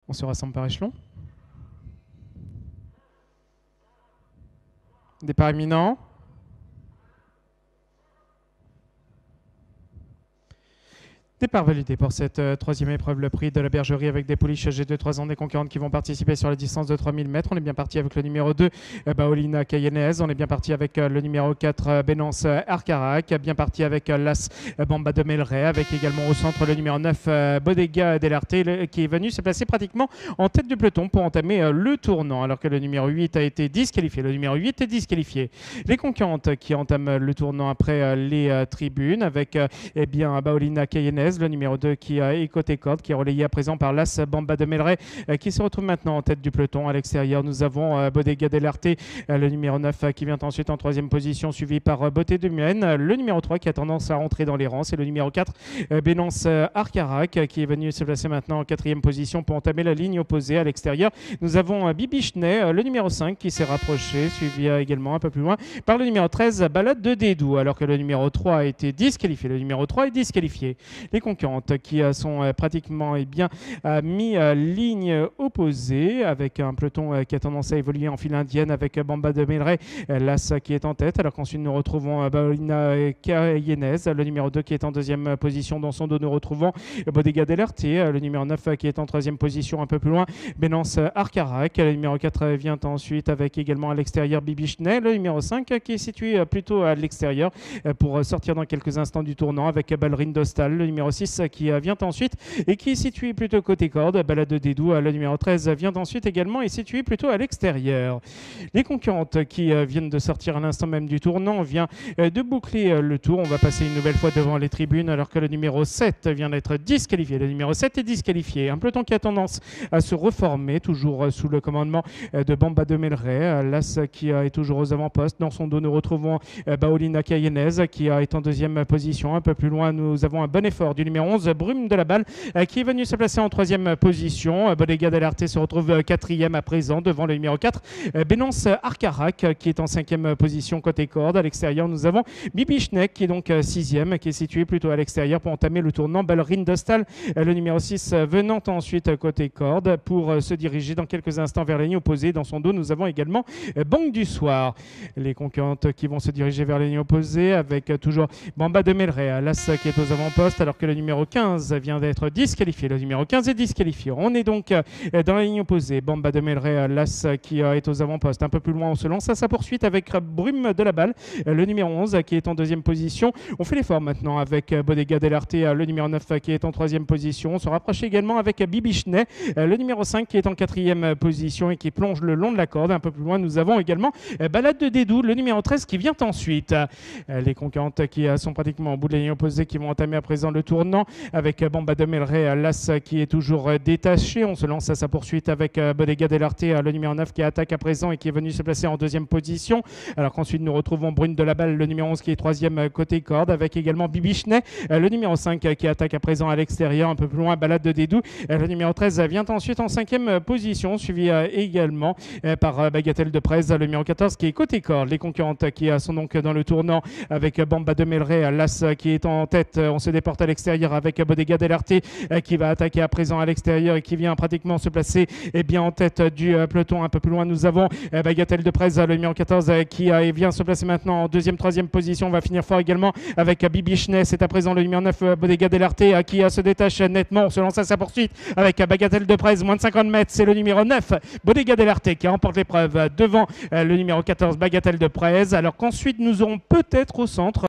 On se rassemble par échelon. Départ imminent. Départ validé pour cette troisième épreuve, le prix de la bergerie avec des pouliches âgées de 3 ans, des concurrentes qui vont participer sur la distance de 3000 mètres. On est bien parti avec le numéro 2, Baolina Cayenez. On est bien parti avec le numéro 4, Benance Arcarac. Bien parti avec l'As Bamba de Melray, avec également au centre le numéro 9, Bodega Delarte, qui est venu se placer pratiquement en tête du peloton pour entamer le tournant, alors que le numéro 8 a été disqualifié. Le numéro 8 est disqualifié. Les concurrentes qui entament le tournant après les tribunes, avec Baolina Cayenez, le numéro 2 qui est côté corde, qui est relayé à présent par l'As Bamba de Melray, qui se retrouve maintenant en tête du peloton. À l'extérieur, nous avons Bodega Delarte, le numéro 9 qui vient ensuite en troisième position, suivi par Beauté de Muenne. Le numéro 3 qui a tendance à rentrer dans les rangs, c'est le numéro 4, Benance Arcarac, qui est venu se placer maintenant en quatrième position pour entamer la ligne opposée. À l'extérieur, nous avons Bibichnet, le numéro 5 qui s'est rapproché, suivi également un peu plus loin par le numéro 13, Balade de Dédou, alors que le numéro 3 a été disqualifié. Le numéro 3 est disqualifié. Les concurrentes qui sont pratiquement mis ligne opposée, avec un peloton qui a tendance à évoluer en file indienne, avec Bamba de Melray, l'As qui est en tête, alors qu'ensuite nous retrouvons Baolina Cayenez, le numéro 2 qui est en deuxième position. Dans son dos, nous retrouvons Bodega Delarte, le numéro 9 qui est en troisième position un peu plus loin, Benance Arcarac. Le numéro 4 vient ensuite avec également à l'extérieur Bibichnet, le numéro 5 qui est situé plutôt à l'extérieur pour sortir dans quelques instants du tournant, avec Ballerine d'Ostal, le numéro 6 qui vient ensuite et qui est situé plutôt côté corde. Balade de Dédou, le numéro 13 vient ensuite également et situé plutôt à l'extérieur. Les concurrentes qui viennent de sortir à l'instant même du tournant vient de boucler le tour. On va passer une nouvelle fois devant les tribunes, alors que le numéro 7 vient d'être disqualifié. Le numéro 7 est disqualifié. Un peloton qui a tendance à se reformer, toujours sous le commandement de Bamba de Melray, l'As qui est toujours aux avant-postes. Dans son dos, nous retrouvons Baolina Cayenez qui est en deuxième position. Un peu plus loin, nous avons un bon effort du numéro 11, Brume de la Balle, qui est venu se placer en troisième position. Bodega Delarte se retrouve quatrième à présent devant le numéro 4, Benance Arcarac, qui est en cinquième position côté corde. À l'extérieur, nous avons Bibichnek qui est donc sixième, qui est situé plutôt à l'extérieur pour entamer le tournant. Ballerine d'Ostal, le numéro 6, venant ensuite côté corde pour se diriger dans quelques instants vers la ligne opposée. Dans son dos, nous avons également Banque du Soir. Les concurrentes qui vont se diriger vers la ligne opposée, avec toujours Bamba de Melray, l'As qui est aux avant-postes, alors que le numéro 15 vient d'être disqualifié. Le numéro 15 est disqualifié. On est donc dans la ligne opposée. Bamba de Melray, l'As qui est aux avant-postes. Un peu plus loin, on se lance à sa poursuite avec Brume de la Balle, le numéro 11 qui est en deuxième position. On fait l'effort maintenant avec Bodega Delarte, le numéro 9 qui est en troisième position. On se rapproche également avec Bibichnet, le numéro 5 qui est en quatrième position et qui plonge le long de la corde. Un peu plus loin, nous avons également Balade de Dédou, le numéro 13 qui vient ensuite. Les concurrentes qui sont pratiquement au bout de la ligne opposée, qui vont entamer à présent le tournant, avec Bamba de Melray, l'As qui est toujours détaché. On se lance à sa poursuite avec Bodega Delarte, le numéro 9 qui attaque à présent et qui est venu se placer en deuxième position, alors qu'ensuite nous retrouvons Brune de la Balle, le numéro 11 qui est troisième côté corde, avec également Bibichnet, le numéro 5 qui attaque à présent à l'extérieur. Un peu plus loin, Balade de Dédou, le numéro 13 vient ensuite en cinquième position, suivi également par Bagatelle de Prez, le numéro 14 qui est côté corde. Les concurrentes qui sont donc dans le tournant, avec Bamba de Melray, l'As qui est en tête. On se déporte à l'extérieur avec Bodega Delarte qui va attaquer à présent à l'extérieur et qui vient pratiquement se placer en tête du peloton. Un peu plus loin, nous avons Bagatelle de Prez, le numéro 14 qui vient se placer maintenant en deuxième, troisième position. On va finir fort également avec Bibichnet. C'est à présent le numéro 9, Bodega Delarte, qui se détache nettement. On se lance à sa poursuite avec Bagatelle de Prez, moins de 50 mètres. C'est le numéro 9, Bodega Delarte, qui remporte l'épreuve devant le numéro 14, Bagatelle de Prez, alors qu'ensuite nous aurons peut-être au centre